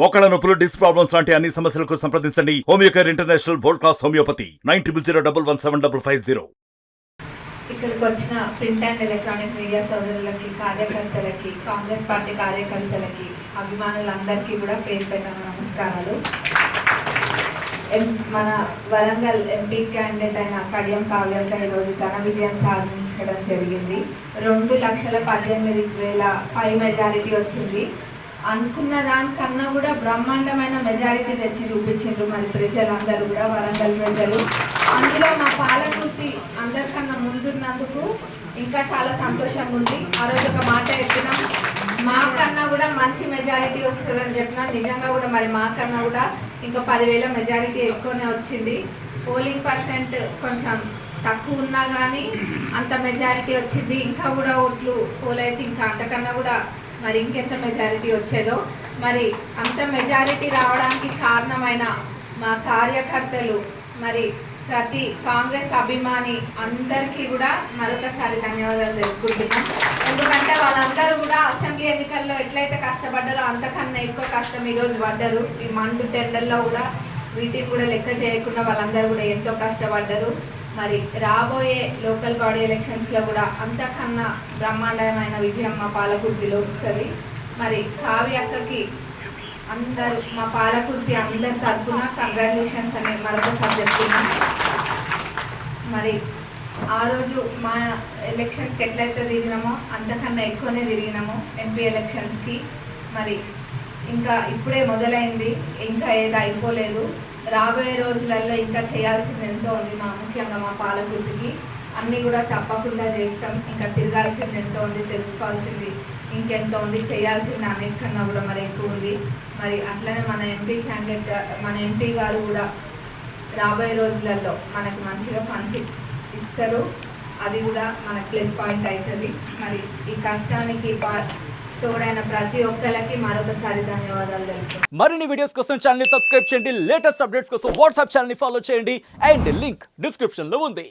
మోకాళ్ళ నొప్పులు, disc problems లాంటి అన్ని సమస్యలకు సంప్రదించండి Homeocare international world class homeopathy 9001175550. ఇక్కడికి వచ్చిన ప్రింట్ అండ్ ఎలక్ట్రానిక్ మీడియా సోదరులకి, కార్యకర్తలకి, కాంగ్రెస్ పార్టీ కార్యకర్తలకి, అభిమానులందరికీ కూడా పేరు పెట్టిన నమస్కారాలు. మన వరంగల్ ఎంపీ క్యాండిడేట్ అయిన కడియం కావ్యక్క ఈరోజు ఘన విజయం సాధించడం జరిగింది. 2,18,000 పై మెజారిటీ వచ్చింది. అనుకున్న దానికన్నా కూడా బ్రహ్మాండమైన మెజారిటీ తెచ్చి చూపించిండ్రు మరి ప్రజలందరూ కూడా, వరంగల్ ప్రజలు. అందులో మా పాలకృతి అందరికన్నా ముందున్నందుకు ఇంకా చాలా సంతోషంగా ఉంది. ఆ రోజు ఒక మాట చెప్పినాం, మాకన్నా కూడా మంచి మెజారిటీ వస్తుందని చెప్పినా. నిజంగా కూడా మరి మాకన్నా కూడా ఇంకా 10,000 మెజారిటీ ఎక్కువనే వచ్చింది. పోలింగ్ పర్సెంట్ కొంచెం తక్కువ ఉన్నా కానీ అంత మెజారిటీ వచ్చింది. ఇంకా కూడా ఓట్లు పోలైతే ఇంకా అంతకన్నా కూడా మరి ఇంకెంత మెజారిటీ వచ్చేదో. మరి అంత మెజారిటీ రావడానికి కారణమైన మా కార్యకర్తలు, మరి ప్రతి కాంగ్రెస్ అభిమాని అందరికీ కూడా మరొకసారి ధన్యవాదాలు తెలుపుకుంటున్నాం. ఎందుకంటే వాళ్ళందరూ కూడా అసెంబ్లీ ఎన్నికల్లో ఎట్లయితే కష్టపడ్డారో అంతకన్నా ఎక్కువ కష్టం ఈరోజు పడ్డారు. ఈ మండు టెండర్లో కూడా వీటిని కూడా లెక్క చేయకుండా వాళ్ళందరూ కూడా ఎంతో కష్టపడ్డారు. మరి రాబోయే లోకల్ బాడీ ఎలక్షన్స్లో కూడా అంతకన్నా బ్రహ్మాండమైన విజయం మా పాలకుర్తిలో వస్తుంది. మరి కావ్యక్కకి అందరూ మా పాలకుర్తి అందరి తరఫున కంగ్రాచులేషన్స్ అని మరొకసారి చెప్తున్నాం. మరి ఆ రోజు మా ఎలక్షన్స్కి ఎట్లయితే తిరిగినామో అంతకన్నా ఎక్కువనే తిరిగినాము ఎంపీ ఎలక్షన్స్కి. మరి ఇంకా ఇప్పుడే మొదలైంది, ఇంకా ఏది అయిపోలేదు. రాబోయే రోజులలో ఇంకా చేయాల్సింది ఎంతో ఉంది. ముఖ్యంగా మా పాలకుర్తికి అన్నీ కూడా తప్పకుండా చేస్తాం. ఇంకా తిరగాల్సింది ఎంతో ఉంది, తెలుసుకోవాల్సింది ఇంకెంతో ఉంది, చేయాల్సింది అన్నిటికన్నా కూడా మరి ఎక్కువ ఉంది. మరి అట్లనే మన ఎంపీ క్యాండిడేట్, మన ఎంపీ గారు కూడా రాబోయే రోజులలో మనకు మంచిగా ఫండ్స్ ఇస్తారు. అది కూడా మనకు ప్లస్ పాయింట్ అవుతుంది. మరి ఈ కష్టానికి తోడైన ప్రతి ఒక్కరికి మరొకసారి ధన్యవాదాలు తెలుపుతున్నాను. మరిన్ని వీడియోస్ కోసం ఛానల్ ని సబ్స్క్రైబ్ చేయండి. లేటెస్ట్ అప్డేట్స్ కోసం వాట్సాప్ ఛానల్ ని ఫాలో చేయండి. అండ్ లింక్ డిస్క్రిప్షన్ లో ఉంది.